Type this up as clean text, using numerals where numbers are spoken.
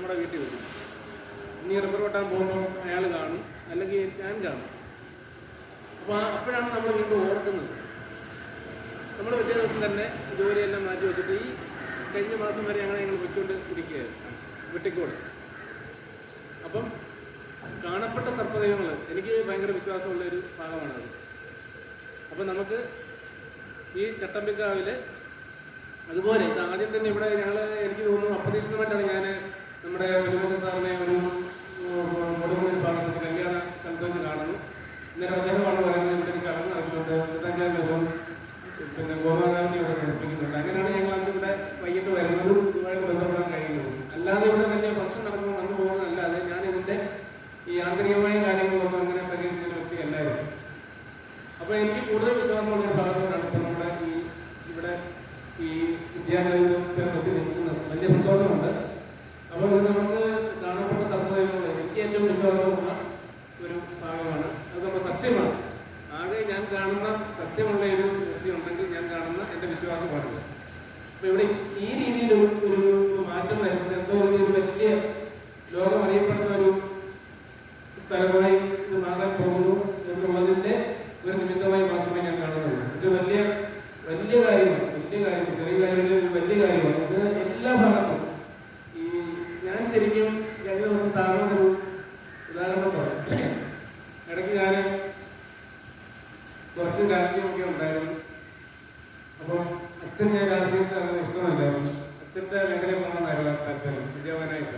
നമ്മുടെ വീട്ടിൽ വരും. ഇനി റബ്ബർ വെട്ടാൻ പോകുമ്പോൾ അയാൾ കാണും, അല്ലെങ്കിൽ ഞാൻ കാണും. അപ്പോൾ അപ്പോഴാണ് നമ്മൾ വീണ്ടും ഓർക്കുന്നത്. നമ്മൾ പിറ്റേ ദിവസം തന്നെ ജോലിയെല്ലാം മാറ്റി വെച്ചിട്ട് ഈ കഴിഞ്ഞ മാസം വരെ ഞങ്ങൾ വെച്ചുകൊണ്ട് ഇരിക്കുകയായിരുന്നു വെട്ടിക്കോട്. അപ്പം കാണപ്പെട്ട സർപ്പദൈവങ്ങൾ എനിക്ക് ഭയങ്കര വിശ്വാസമുള്ളൊരു ഭാഗമാണത്. അപ്പം നമുക്ക് ഈ ചട്ടമ്പിക്കാവിൽ അതുപോലെ ആദ്യം തന്നെ ഇവിടെ എനിക്ക് തോന്നുന്നു അപ്രതീക്ഷിതമായിട്ടാണ് ഞാൻ നമ്മുടെ മുരുകൻ സാറിനെ ഒരു മുഴുവൻ ഭാഗത്ത് കല്യാണ സ്ഥലത്ത് വെച്ച് കാണുന്നു. ഇന്നലെ അദ്ദേഹമാണ് പറയുന്നത് ഇവിടെ ഒരു ചടങ്ങ് നടക്കുന്നുണ്ട്, 25,000 പിന്നെ ഗോമാതാവിനെ ഇവിടെ സമർപ്പിക്കുന്നുണ്ട്. അങ്ങനെയാണ് ഞങ്ങൾ അന്ന് ഇവിടെ വൈകിട്ട് വരുന്നതും ഇതുമായിട്ട് ബന്ധപ്പെടാൻ കഴിയുന്നത്. അല്ലാതെ ഇവിടെ വലിയ ഭക്ഷണം നടക്കുമ്പോൾ വന്നു പോകുന്നതല്ലാതെ ഞാൻ ഇതിൻ്റെ ഈ ആന്തരികമായ കാര്യങ്ങളൊന്നും അങ്ങനെ സഹകരിക്കുന്ന വ്യക്തിയല്ലായിരുന്നു. അപ്പോൾ എനിക്ക് കൂടുതൽ വിശ്വാസമുള്ള ഭാഗത്തോടാണ് ഇപ്പോൾ നമ്മുടെ ഇവിടെ ഈ വിദ്യാലയത്തെ പറ്റി നിൽക്കുന്നത്. വലിയ സന്തോഷമുണ്ട്. അപ്പോൾ ഇത് നമുക്ക് കാണപ്പെട്ട സർപ്പദൈവങ്ങൾ എനിക്ക് ഏറ്റവും വിശ്വാസമുള്ള ഒരു ഭാഗമാണ്. അത് നമ്മുടെ സത്യമാണ്. ആകെ ഞാൻ കാണുന്ന സത്യമുള്ള ഒരു വ്യക്തി ഉണ്ടെങ്കിൽ ഞാൻ കാണുന്ന എൻ്റെ വിശ്വാസമാണത്. അപ്പോൾ ഇവിടെ ഈ രീതിയിൽ ഒരു മാറ്റം വരുന്നത് എന്തോ ഒരു വലിയ ലോകം അറിയപ്പെടുന്ന ഒരു സ്ഥലമായി ഇത് മാറാൻ പോകുന്നു എന്നുള്ളതിൻ്റെ ഒരു നിമിത്തമായി മാത്രമേ ഞാൻ കാണുന്നുള്ളൂ. ഇത് വലിയ കാര്യമാണ്. ചെറിയ കാര്യങ്ങളിൽ വലിയ കാര്യമാണ്. ഇത് എല്ലാ ഭാഗത്തും ഞാൻ ശരിക്കും കഴിഞ്ഞ ദിവസം സാറിനൊരു ഉദാഹരണം പറയാം. ഇടയ്ക്ക് ഞാൻ കുറച്ച് രാഷ്ട്രീയമൊക്കെ ഉണ്ടായിരുന്നു. അപ്പം അച്ഛൻ ഞാൻ രാഷ്ട്രീയത്തിൽ അങ്ങനെ ഇഷ്ടമല്ലായിരുന്നു. അച്ഛൻ്റെ മേഖലയിൽ പോകണമെന്നായിരുന്നു താല്പര്യം, വിദ്യാഭ്യാസമായിട്ട്.